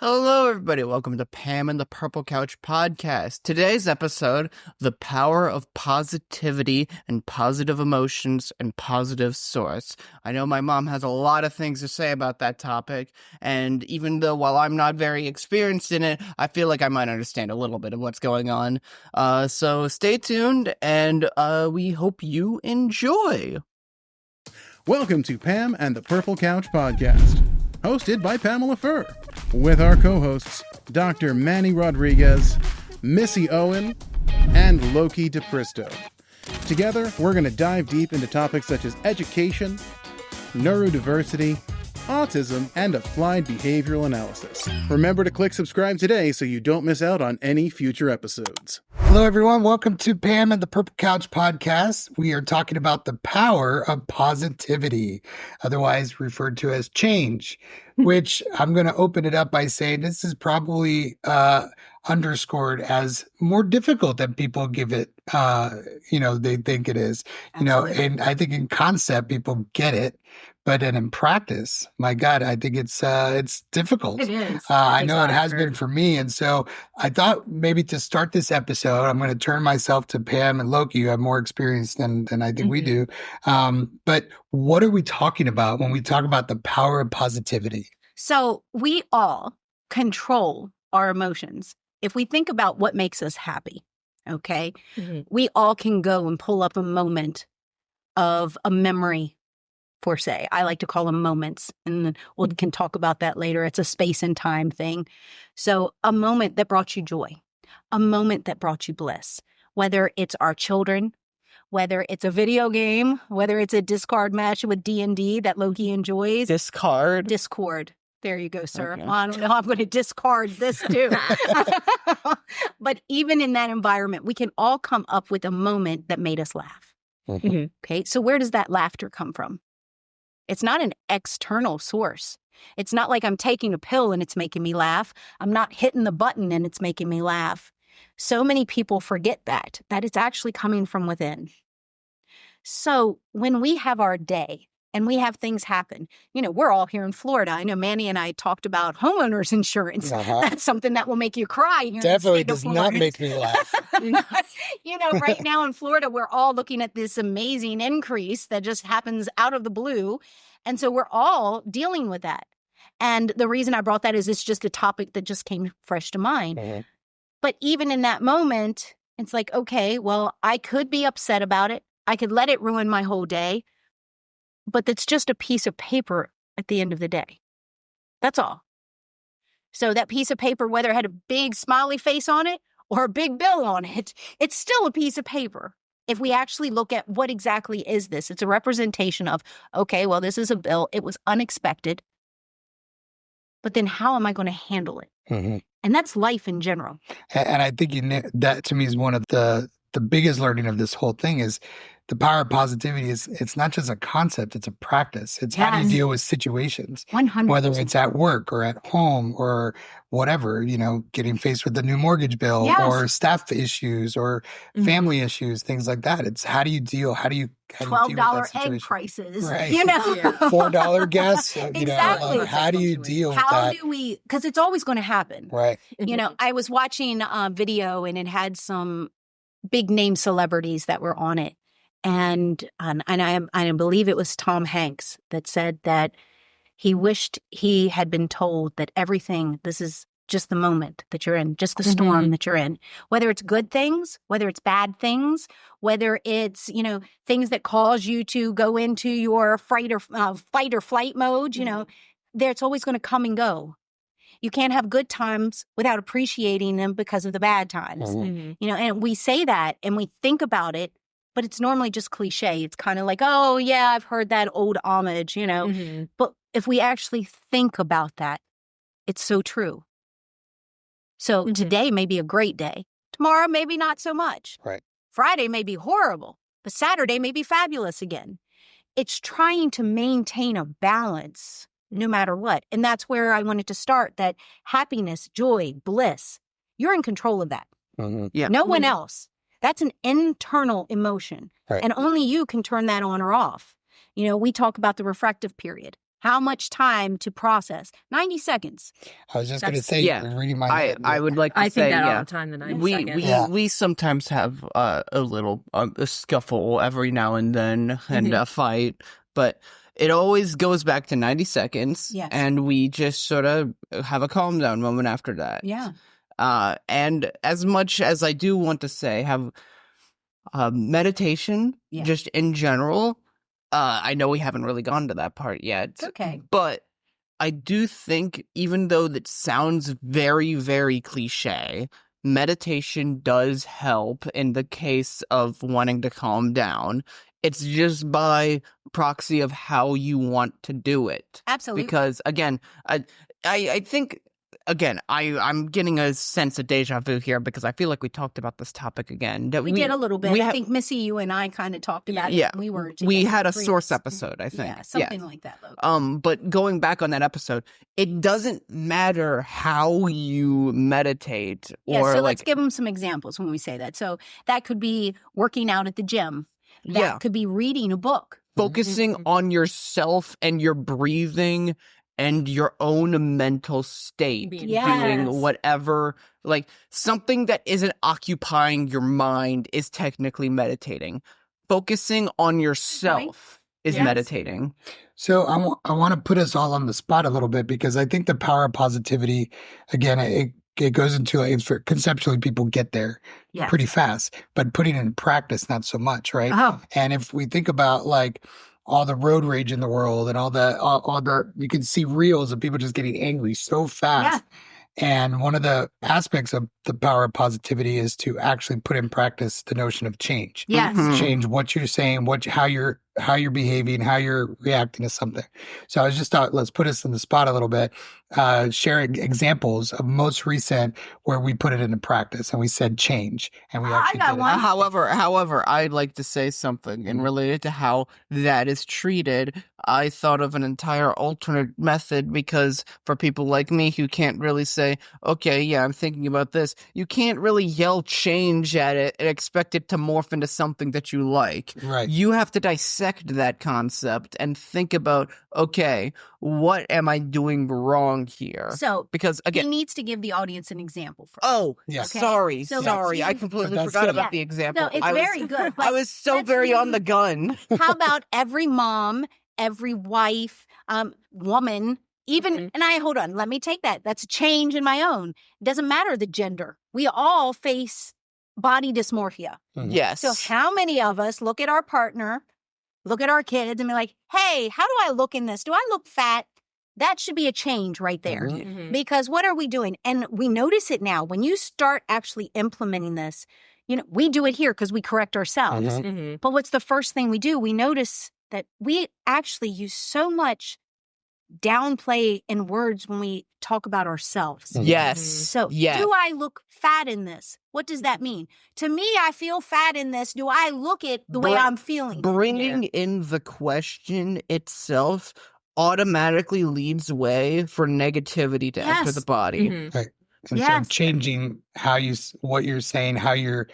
Hello, everybody. Welcome to Pam and the Purple Couch podcast. Today's episode, the power of positivity and positive emotions and positive source. I know my mom has a lot of things to say about that topic, and even though while I'm not very experienced in it, I feel like I might understand a little bit of what's going on. So stay tuned, and we hope you enjoy. Welcome to Pam and the Purple Couch podcast, hosted by Pamela Furr, with our co-hosts Dr. Manny Rodriguez, Missy Owen, and Loki DePristo. Together, we're going to dive deep into topics such as education, neurodiversity, autism, and applied behavioral analysis. Remember to click subscribe today so you don't miss out on any future episodes. Hello, everyone. Welcome to Pam and the Purple Couch podcast. We are talking about the power of positivity, otherwise referred to as change, which I'm going to open it up by saying this is probably underscored as more difficult than people give it, they think it is. Absolutely. And I think in concept, people get it. But then in practice, my God, I think it's difficult. It is. I know it has been for me. And so I thought maybe to start this episode, I'm going to turn myself to Pam and Loki, who have more experience than I think we do. But what are we talking about when we talk about the power of positivity? So we all control our emotions. If we think about what makes us happy, okay, we all can go and pull up a moment of a memory. For say, I like to call them moments, and we can talk about that later. It's a space and time thing. So a moment that brought you joy, a moment that brought you bliss, whether it's our children, whether it's a video game, whether it's a discard match with D&D that Loki enjoys. Discard. Discord. There you go, sir. Okay. Well, I don't know. I'm going to discard this too. But even in that environment, we can all come up with a moment that made us laugh. Okay. So where does that laughter come from? It's not an external source. It's not like I'm taking a pill and it's making me laugh. I'm not hitting the button and it's making me laugh. So many people forget that it's actually coming from within. So when we have our day and we have things happen, we're all here in Florida. I know Manny and I talked about homeowners insurance. That's something that will make you cry. Here Definitely does not make me laugh. Right now in Florida, we're all looking at this amazing increase that just happens out of the blue. And so we're all dealing with that. And the reason I brought that is it's just a topic that just came fresh to mind. But even in that moment, it's like, okay, well, I could be upset about it. I could let it ruin my whole day. But that's just a piece of paper at the end of the day. That's all. So that piece of paper, whether it had a big smiley face on it or a big bill on it, it's still a piece of paper. If we actually look at what exactly is this, it's a representation of, okay, well, this is a bill. It was unexpected. But then how am I going to handle it? And that's life in general. And I think that to me is one of the biggest learning of this whole thing is the power of positivity it's not just a concept, it's a practice. It's how do you deal with situations, 100%. Whether it's at work or at home or whatever, getting faced with the new mortgage bill or staff issues or family issues, things like that. It's how do you deal with $12 egg prices, right. $4 gas, exactly. How do you deal with that? How do we, because it's always going to happen. Right. I was watching a video and it had some big name celebrities that were on it. And I believe it was Tom Hanks that said that he wished he had been told that this is just the moment that you're in, just the storm that you're in, whether it's good things, whether it's bad things, whether it's, things that cause you to go into your fight or flight mode, it's always going to come and go. You can't have good times without appreciating them because of the bad times, and we say that and we think about it, but it's normally just cliche. It's kind of like, oh yeah, I've heard that old homage, but if we actually think about that, it's so true. So today may be a great day. Tomorrow, maybe not so much. Right. Friday may be horrible, but Saturday may be fabulous again. It's trying to maintain a balance no matter what. And that's where I wanted to start, that happiness, joy, bliss, you're in control of that. Yeah. No one else. That's an internal emotion. Right. And only you can turn that on or off. We talk about the refractive period. how much time to process? 90 seconds. I was just going to That's- say, yeah. you're reading my I head. would like to I say, think that yeah. all the time. The 90 We seconds. Yeah. we sometimes have a little a scuffle every now and then and a fight, but it always goes back to 90 seconds, Yes. and we just sort of have a calm down moment after that. Yeah. And as much as I do want to say, have meditation, Yeah. just in general. I know we haven't really gone to that part yet. It's okay. But I do think, even though that sounds very, very cliche, meditation does help in the case of wanting to calm down. It's just by proxy of how you want to do it. Absolutely. Because, again, I think... Again, I'm getting a sense of deja vu here because I feel like we talked about this topic again. That we did a little bit. we I ha- think Missy, you and I kind of talked about Yeah. it. We were we together had a for 3 source days. episode, I think. Yeah, something like that. Logan. But going back on that episode, it doesn't matter how you meditate Yeah, or so like let's give them some examples when we say that. So that could be working out at the gym. That Yeah. could be reading a book. focusing on yourself and your breathing and your own mental state, Being Yes. doing whatever, like something that isn't occupying your mind is technically meditating. Focusing on yourself is Yes. meditating. So I want to put us all on the spot a little bit because I think the power of positivity, again, it goes into like, for conceptually people get there Yeah. pretty fast, but putting it in practice, not so much, right? Oh, And if we think about like all the road rage in the world and all the you can see reels of people just getting angry so fast. And one of the aspects of the power of positivity is to actually put in practice the notion of change. yes. Mhm. Change what you're saying, how you're behaving, how you're reacting to something. So I was just thought, let's put us in the spot a little bit, share examples of most recent where we put it into practice and we said change and we I actually got did one. it. However, I'd like to say something and related to how that is treated. I thought of an entire alternate method because for people like me who can't really say, okay, yeah, I'm thinking about this, you can't really yell change at it and expect it to morph into something that you like. Right. You have to dissect that concept and think about, okay, what am I doing wrong here? So Because he again, needs to give the audience an example first. oh, Yeah. Okay. sorry, So let's sorry, I use- completely But that's forgot good. about Yeah. the example. No, it's I was, very good. I but was so let's very on use- the gun. How about every mom, every wife, woman, even, and hold on, let me take that. That's a change in my own. It doesn't matter the gender. We all face body dysmorphia. Mhm. Yes. So how many of us look at our partner, look at our kids and be like, hey, how do I look in this? Do I look fat? That should be a change right there. Mhm. Mhm. Because what are we doing? And we notice it now. When you start actually implementing this, we do it here because we correct ourselves. Mhm. Mhm. But what's the first thing we do? We notice that we actually use so much downplay in words when we talk about ourselves. Mhm. Yes. So, yes. do I look fat in this? What does that mean? To me, I feel fat in this. Do I look it the way Br- I'm feeling? Bringing in the question itself automatically leads way for negativity to enter Yes. the body. Mhm. And Yes. so changing what you're saying, how you're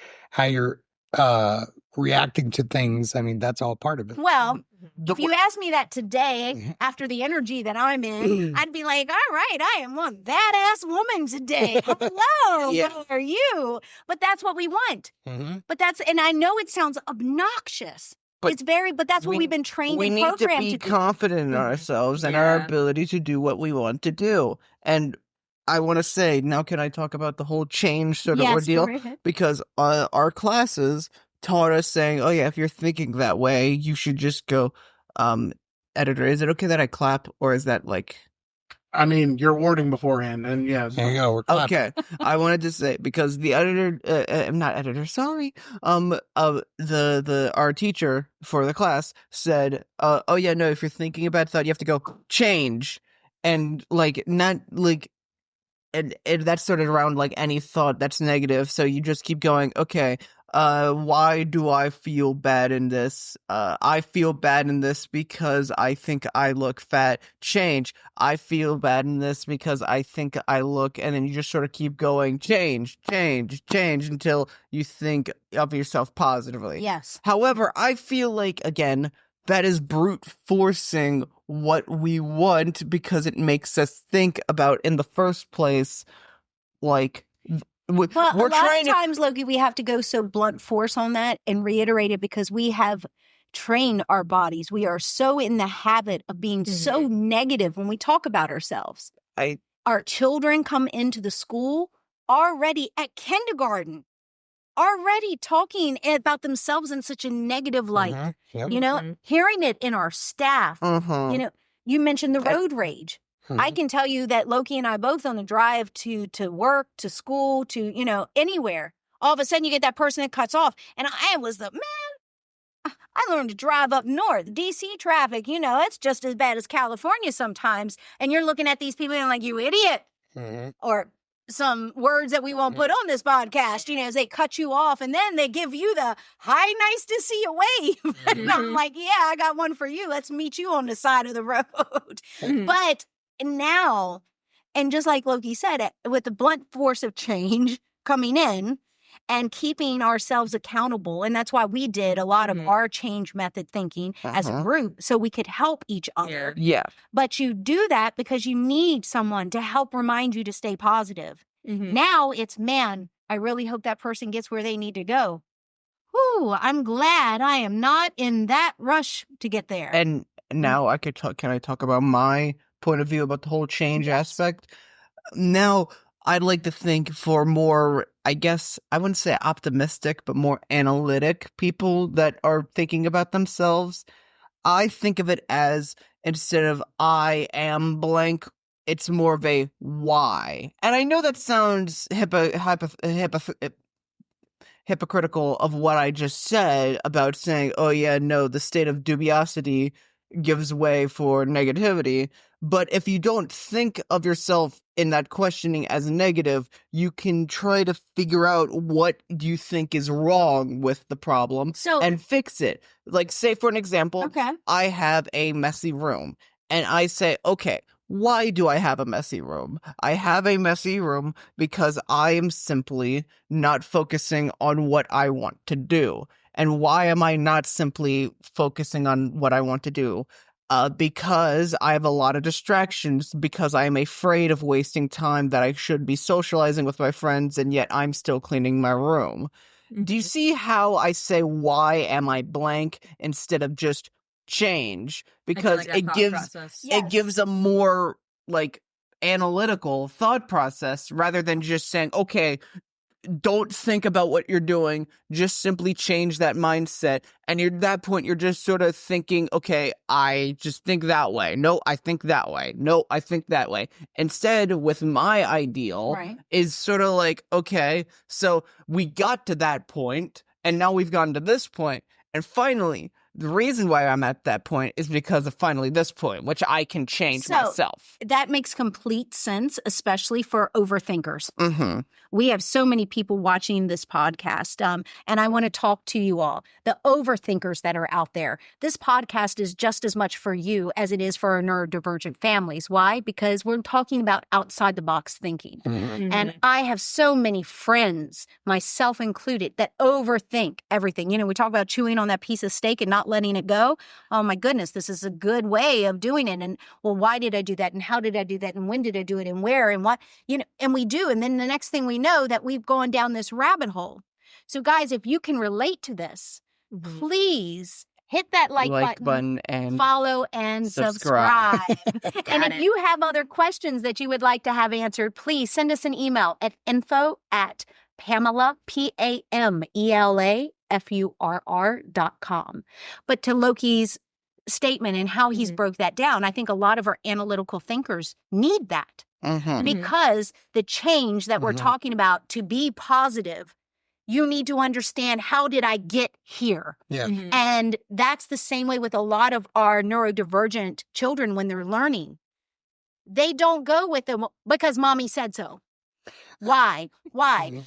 reacting to things. I mean, that's all part of it. Well, The if you asked me that today, Mhm. after the energy that I'm in, I'd be like, all right, I am one badass woman today. Hello, Yeah. how are you? But that's what we want. Mhm. And I know it sounds obnoxious. But but that's what we- we've been trained we and need to programmed be to do. confident in Mhm. ourselves and our Yeah. ability to do what we want to do. And I want to say, now can I talk about the whole change sort of Yes, ordeal? go ahead. Because our classes taught us saying, oh yeah, if you're thinking that way, you should just go, editor, is it okay that I clap? Or is that like... I mean, you're warning beforehand, and yeah. There you go. We're clapping. Okay, I wanted to say because the editor, not editor, sorry, our teacher for the class said, oh yeah, no, if you're thinking a bad thought, you have to go change, and like not like, and that's sort of around like any thought that's negative, so you just keep going. Okay, why do I feel bad in this? I feel bad in this because I think I look fat. Change. I feel bad in this because I think I look, and then you just sort of keep going, change until you think of yourself positively. Yes. However, I feel like, again, that is brute forcing what we want because it makes us think about in the first place, like, Well, we're a lot trying of times, Loki, we have to go so blunt force on that and reiterate it because we have trained our bodies. We are so in the habit of being so negative when we talk about ourselves. Our children come into the school already at kindergarten, already talking about themselves in such a negative light. You know, hearing it in our staff. You know, you mentioned the road rage. I can tell you that Loki and I both on the drive to work, to school, to, you know, anywhere. All of a sudden you get that person that cuts off. And I was I learned to drive up north. DC traffic, you know, it's just as bad as California sometimes. And you're looking at these people and like, you idiot. Or some words that we won't put on this podcast, you know, as they cut you off and then they give you the hi, nice to see you wave. And I'm like, yeah, I got one for you. Let's meet you on the side of the road. But now, and just like Loki said, with the blunt force of change coming in and keeping ourselves accountable. And that's why we did a lot of our change method thinking as a group, so we could help each other. Yeah. But you do that because you need someone to help remind you to stay positive. Now it's, man, I really hope that person gets where they need to go. Whew, I'm glad I am not in that rush to get there. And now I could talk. Can I talk about my point of view about the whole change aspect? Now, I'd like to think for more, I guess, I wouldn't say optimistic, but more analytic people that are thinking about themselves. I think of it as, instead of I am blank, it's more of a why. And I know that sounds hypocritical of what I just said about saying, oh yeah, no, the state of dubiosity gives way for negativity. But if you don't think of yourself in that questioning as negative, you can try to figure out what you think is wrong with the problem and fix it. Like, say, for an example, I have a messy room, and I say, okay, why do I have a messy room? I have a messy room because I am simply not focusing on what I want to do. And why am I not simply focusing on what I want to do? Because I have a lot of distractions, because I am afraid of wasting time that I should be socializing with my friends, and yet I'm still cleaning my room. Do you see how I say, why am I blank, instead of just change? Because it gives a more, like, analytical thought process, rather than just saying, okay, don't think about what you're doing, just simply change that mindset. And at that point, you're just sort of thinking, okay, I just think that way. No, I think that way. No, I think that way. Instead, with my ideal, is sort of like, okay, so we got to that point, and now we've gotten to this point, and finally, the reason why I'm at that point is because of finally this point, which I can change myself. That makes complete sense, especially for overthinkers. We have so many people watching this podcast, and I want to talk to you all, the overthinkers that are out there. This podcast is just as much for you as it is for our neurodivergent families. Why? Because we're talking about outside-the-box thinking. And I have so many friends, myself included, that overthink everything. You know, we talk about chewing on that piece of steak and not letting it go. Oh my goodness, this is a good way of doing it. And well, why did I do that? And how did I do that? And when did I do it? And where? And what? You know, and we do. And then the next thing we know, that we've gone down this rabbit hole. So guys, if you can relate to this, please hit that like button and follow and subscribe. And if you have other questions that you would like to have answered, please send us an email at info@Pamela, PAMELA.FURR.com. But to Loki's statement and how he's broke that down, I think a lot of our analytical thinkers need that. Because the change that we're talking about, to be positive, you need to understand, how did I get here? And that's the same way with a lot of our neurodivergent children when they're learning. They don't go with them because mommy said so. Why?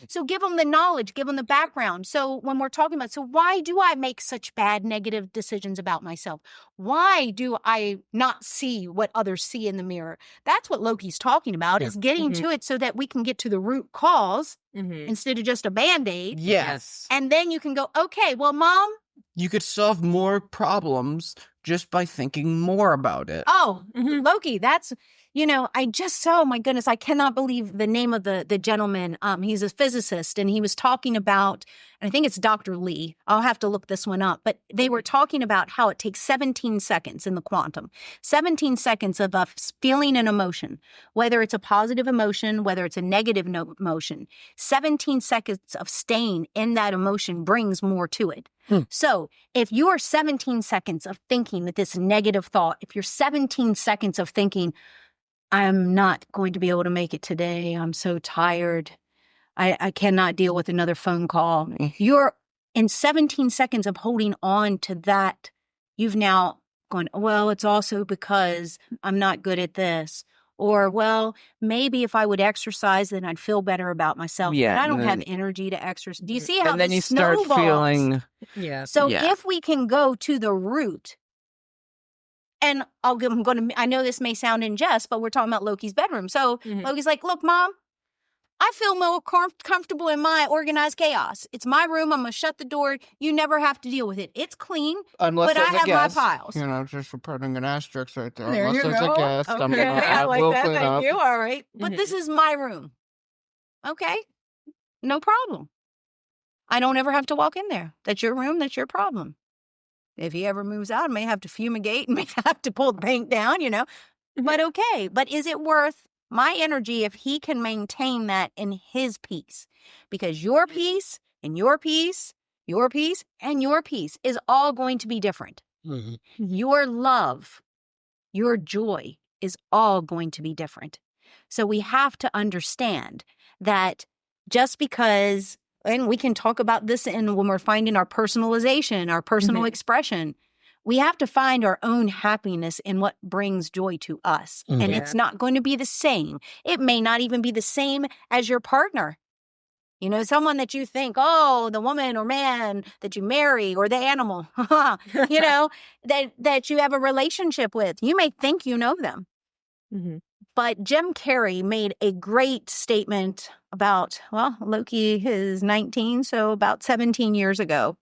So give them the knowledge, give them the background. So when we're talking about, so why do I make such bad negative decisions about myself? Why do I not see what others see in the mirror? That's what Loki's talking about, is getting to it so that we can get to the root cause instead of just a Band-Aid. Yes. And then you can go, okay, well, Mom, you could solve more problems just by thinking more about it. Oh, Loki, that's, oh my goodness, I cannot believe the name of the gentleman. He's a physicist, and he was talking about, and I think it's Dr. Lee. I'll have to look this one up, but they were talking about how it takes 17 seconds in the quantum, 17 seconds of us feeling an emotion, whether it's a positive emotion, whether it's a negative emotion, 17 seconds of staying in that emotion brings more to it. So if you're 17 seconds of thinking with this negative thought, if you're 17 seconds of thinking, I'm not going to be able to make it today, I'm so tired, I cannot deal with another phone call. You're in 17 seconds of holding on to that. You've now gone, well, it's also because I'm not good at this. Or, well, maybe if I would exercise, then I'd feel better about myself. Yeah, but I don't and have then- energy to exercise. Do you see how And then this you start snowballs? feeling, So Yeah. if we can go to the root, and I know this may sound unjust, but we're talking about Loki's bedroom. So Loki's like, look, Mom, I feel more comfortable in my organized chaos. It's my room. I'm going to shut the door. You never have to deal with it. It's clean. unless But I there's a have my guest, piles. just putting an asterisk right there. There Unless you there's go. a guest, I'm Okay, gonna, I I like will that. clean Thank up. you. All right. But this is my room. Okay. No problem. I don't ever have to walk in there. That's your room. That's your problem. If he ever moves out, I may have to fumigate and may have to pull the paint down, But okay. But is it worth my energy if he can maintain that in his peace? Because your peace and your peace, your peace and your peace is all going to be different. Your love, your joy is all going to be different. So we have to understand that just because, and we can talk about this when we're finding our personalization, our personal expression, we have to find our own happiness in what brings joy to us. And it's not going to be the same. It may not even be the same as your partner. Someone that you think, oh, the woman or man that you marry or the animal, that you have a relationship with. You may think you know them. But Jim Carrey made a great statement about, Loki is 19, so about 17 years ago.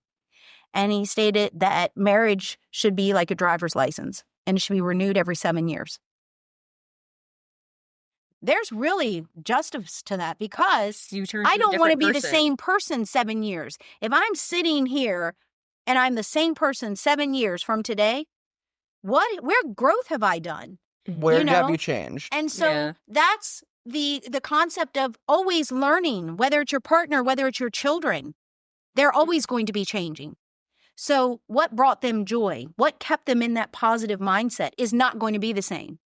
And he stated that marriage should be like a driver's license and it should be renewed every 7 years. There's really justice to that because I don't want to be the same person 7 years. If I'm sitting here and I'm the same person 7 years from today, where growth have I done? Where have you changed? And so that's the concept of always learning, whether it's your partner, whether it's your children, they're always going to be changing. So what brought them joy, what kept them in that positive mindset is not going to be the same.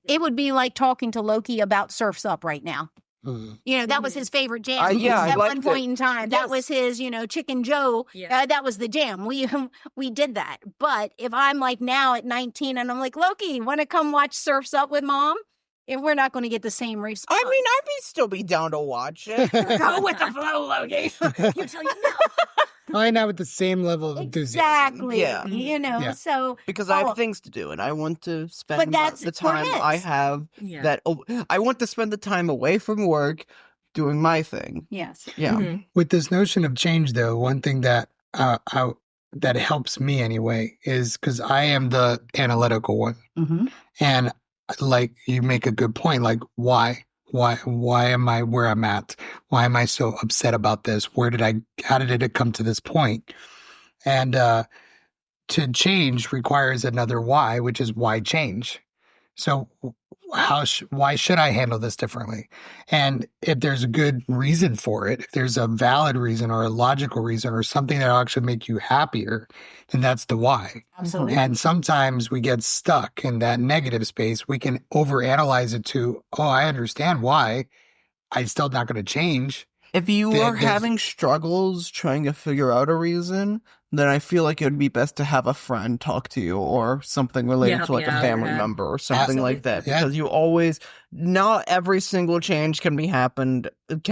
It would be like talking to Loki about Surf's Up right now. That was his favorite jam. At one point in time. That was his, Chicken Joe. That was the jam. We did that. But if I'm like now at 19 and I'm like, Loki, want to come watch Surf's Up with Mom? And we're not going to get the same response. I mean, I'd still be down to watch it. Go with the flow, Loki. You tell you no. Probably not with the same level of enthusiasm. Exactly. Yeah. So because I have things to do and I want to spend that's the time I have I want to spend the time away from work doing my thing. Yes. Yeah. With this notion of change, though, one thing that that helps me anyway is because I am the analytical one. And like you make a good point, like why am I where I'm at? Why am I so upset about this? How did it come to this point? And to change requires another why, which is why change. So why should I handle this differently? And if there's a good reason for it, if there's a valid reason or a logical reason or something that'll actually make you happier, then that's the why. Absolutely. And sometimes we get stuck in that negative space. We can overanalyze it to, oh, I understand why. I'm still not going to change. If you are having struggles trying to figure out a reason, then I feel like it would be best to have a friend talk to you or something related to like a family member or something like that. Because not every single change can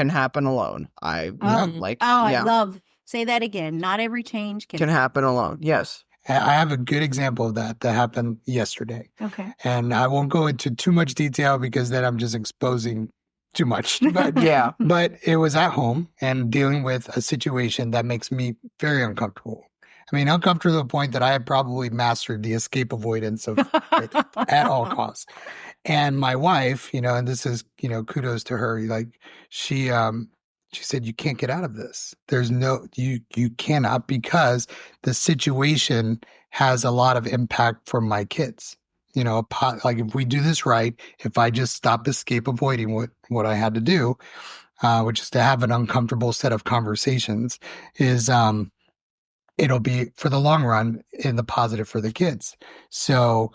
happen alone. I love, say that again. Not every change can happen alone. Yes. I have a good example of that happened yesterday. Okay. And I won't go into too much detail because then I'm just exposing too much. But but it was at home and dealing with a situation that makes me very uncomfortable. I mean, uncomfortable to the point that I had probably mastered the escape avoidance of it at all costs. And my wife, and this is, kudos to her. Like she said, you can't get out of this. There's you cannot, because the situation has a lot of impact for my kids. Like if we do this right, if I just stop escape avoiding what I had to do, which is to have an uncomfortable set of conversations, is it'll be for the long run in the positive for the kids. So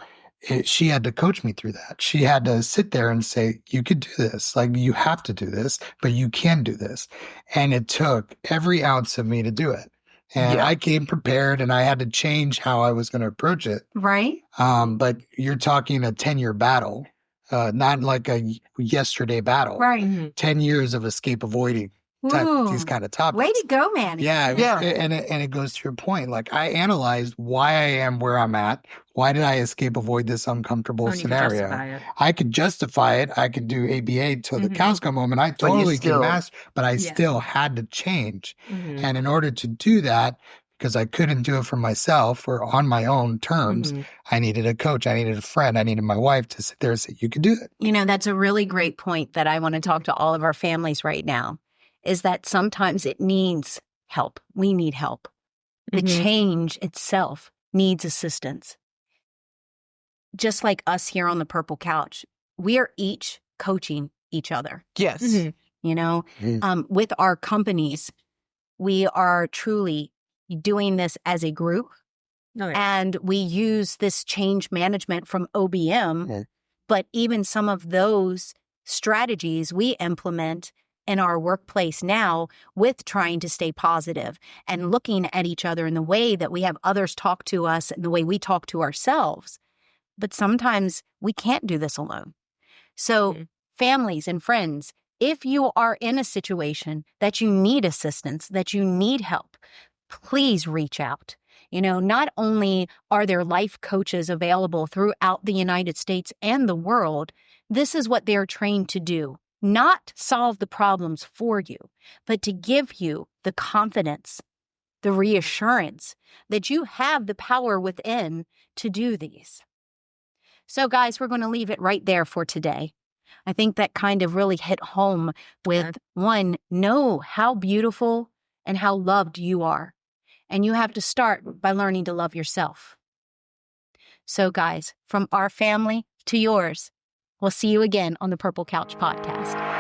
she had to coach me through that. She had to sit there and say, you could do this. Like, you have to do this, but you can do this. And it took every ounce of me to do it. And I came prepared, and I had to change how I was going to approach it. Right. But you're talking a 10-year battle, not like a yesterday battle. Right. 10 years of escape avoiding these kind of topics. Way to go, Manny. Yeah. And it goes to your point. Like, I analyzed why I am where I'm at. Why did I escape avoid this uncomfortable scenario? I could justify it. I could do ABA till the cows come home, and I totally can master, but I still had to change. And in order to do that, because I couldn't do it for myself or on my own terms, I needed a coach. I needed a friend. I needed my wife to sit there and say, you could do it. That's a really great point that I want to talk to all of our families right now, is that sometimes it needs help. We need help. The change itself needs assistance. Just like us here on the Purple Couch, we are each coaching each other. Yes. With our companies, we are truly doing this as a group. Oh, yeah. And we use this change management from OBM, but even some of those strategies we implement in our workplace now with trying to stay positive and looking at each other in the way that we have others talk to us and the way we talk to ourselves. But sometimes we can't do this alone. So families and friends, if you are in a situation that you need assistance, that you need help, please reach out. Not only are there life coaches available throughout the United States and the world, this is what they're trained to do. Not solve the problems for you, but to give you the confidence, the reassurance that you have the power within to do these. So guys, we're going to leave it right there for today. I think that kind of really hit home with one, know how beautiful and how loved you are. And you have to start by learning to love yourself. So guys, from our family to yours, we'll see you again on the Purple Couch Podcast.